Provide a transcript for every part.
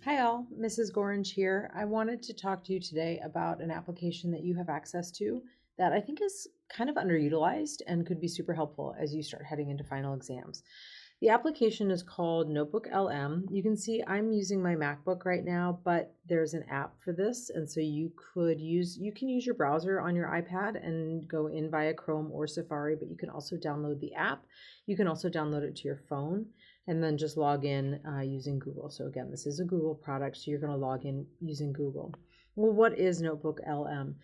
Hi all, Mrs. Gorange here. I wanted to talk to you today about an application that you have access to that I think is kind of underutilized and could be super helpful as you start heading into final exams. The application is called NotebookLM. You can see I'm using my MacBook right now, but there's an app for this, and so you can use your browser on your iPad and go in via Chrome or Safari, but you can also download the app. You can also download it to your phone and then just log in using Google. So again, this is a Google product, so you're going to log in using Google. Well, what is NotebookLM?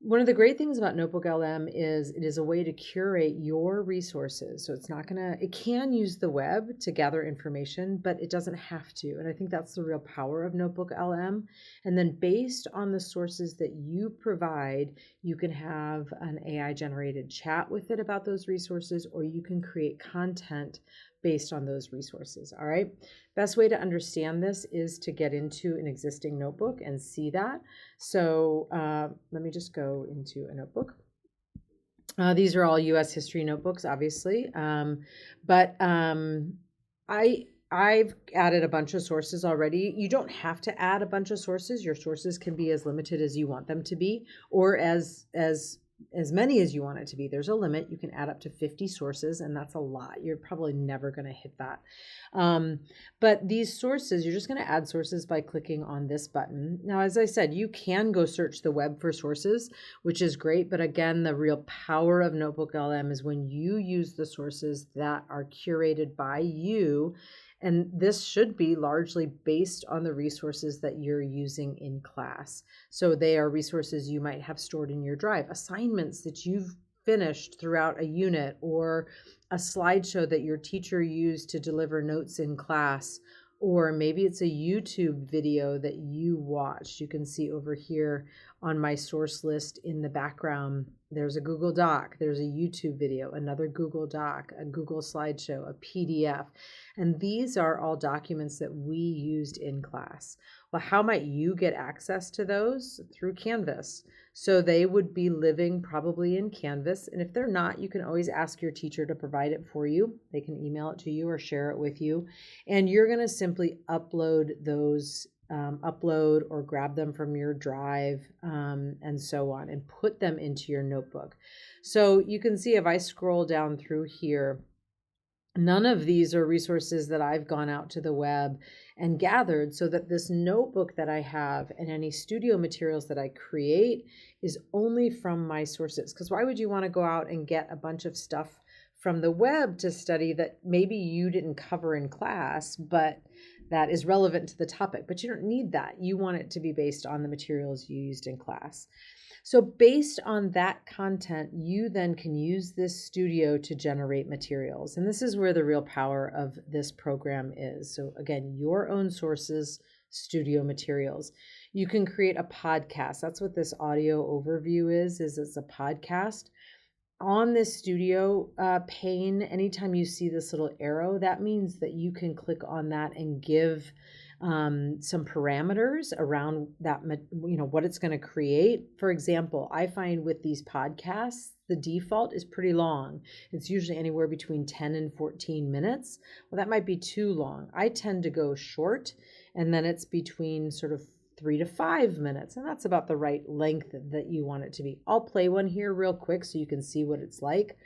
One of the great things about NotebookLM is it is a way to curate your resources. So it can use the web to gather information, but it doesn't have to. And I think that's the real power of NotebookLM. And then based on the sources that you provide, you can have an AI generated chat with it about those resources, or you can create content based on those resources. All right. Best way to understand this is to get into an existing notebook and see that. So let me just go into a notebook. These are all U.S. history notebooks, obviously, but I've added a bunch of sources already. You don't have to add a bunch of sources. Your sources can be as limited as you want them to be, or as many as you want it to be. There's a limit. You can add up to 50 sources, and that's a lot. You're probably never going to hit that. But these sources, you're just going to add sources by clicking on this button. Now, as I said, you can go search the web for sources, which is great. But again, the real power of NotebookLM is when you use the sources that are curated by you. And this should be largely based on the resources that you're using in class. So they are resources you might have stored in your drive, assignments that you've finished throughout a unit, or a slideshow that your teacher used to deliver notes in class, or maybe it's a YouTube video that you watched. You can see over here on my source list in the background, there's a Google Doc, there's a YouTube video, another Google Doc, a Google slideshow, a PDF. And these are all documents that we used in class. Well, how might you get access to those? Through Canvas. So they would be living probably in Canvas. And if they're not, you can always ask your teacher to provide it for you. They can email it to you or share it with you. And you're going to simply upload those, upload or grab them from your drive, and so on, and put them into your notebook. So you can see if I scroll down through here, none of these are resources that I've gone out to the web and gathered, so that this notebook that I have and any studio materials that I create is only from my sources. Because why would you want to go out and get a bunch of stuff from the web to study that maybe you didn't cover in class, but that is relevant to the topic? But you don't need that. You want it to be based on the materials you used in class. So based on that content, you then can use this studio to generate materials. And this is where the real power of this program is. So again, your own sources, studio materials. You can create a podcast. That's what this audio overview is it's a podcast. On this studio pane, anytime you see this little arrow, that means that you can click on that and give some parameters around that, what it's going to create. For example, I find with these podcasts, the default is pretty long. It's usually anywhere between 10 and 14 minutes. Well, that might be too long. I tend to go short, and then it's between sort of 3 to 5 minutes, and that's about the right length that you want it to be. I'll play one here real quick so you can see what it's like.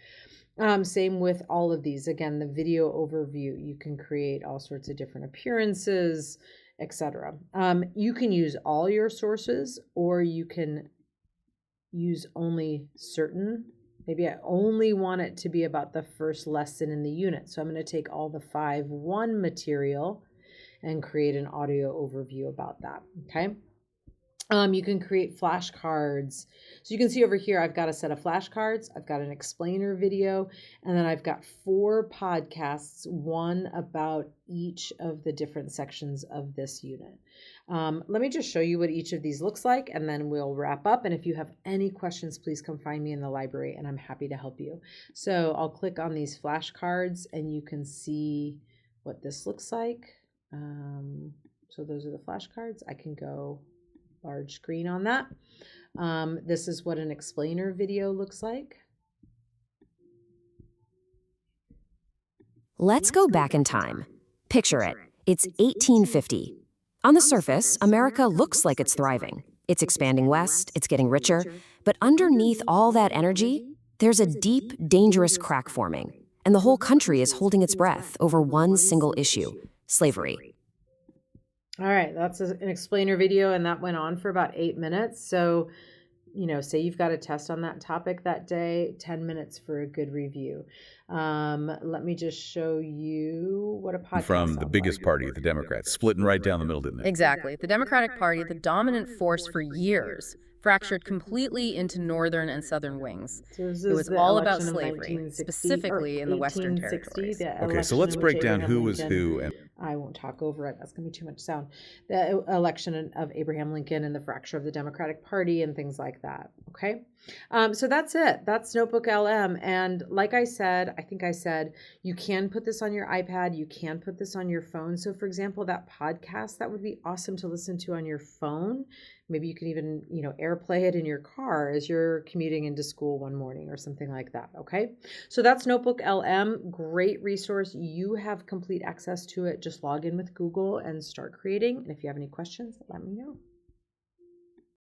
Same with all of these. Again, the video overview, you can create all sorts of different appearances, etc. You can use all your sources, or you can use only certain. Maybe I only want it to be about the first lesson in the unit. So I'm going to take all the 5.1 material and create an audio overview about that. Okay. You can create flashcards. So you can see over here, I've got a set of flashcards. I've got an explainer video, and then I've got 4 podcasts, one about each of the different sections of this unit. Let me just show you what each of these looks like, and then we'll wrap up. And if you have any questions, please come find me in the library, and I'm happy to help you. So I'll click on these flashcards, and you can see what this looks like. So those are the flashcards. I can go large screen on that. This is what an explainer video looks like. Let's go back in time. Picture it. It's 1850. On the surface, America looks like it's thriving. It's expanding west, it's getting richer, but underneath all that energy, there's a deep, dangerous crack forming, and the whole country is holding its breath over one single issue: slavery. All right, that's an explainer video, and that went on for about 8 minutes. So, say you've got a test on that topic that day, 10 minutes for a good review. Let me just show you what a podcast From the sounds biggest like. party, the Democrats, splitting right down the middle, didn't it? Exactly. The Democratic Party, the dominant force for years, fractured completely into northern and southern wings. So this It is was the all about election of slavery, 1960, specifically in the Western 1860, territories. the Okay, so election let's in break which down Abraham who was Lincoln- who and I won't talk over it. That's going to be too much sound. The election of Abraham Lincoln and the fracture of the Democratic Party and things like that. Okay. So that's it. That's NotebookLM. And like I said, you can put this on your iPad. You can put this on your phone. So for example, that podcast, that would be awesome to listen to on your phone. Maybe you can even, airplay it in your car as you're commuting into school one morning or something like that. Okay. So that's NotebookLM. Great resource. You have complete access to it. Just log in with Google and start creating. And if you have any questions, let me know.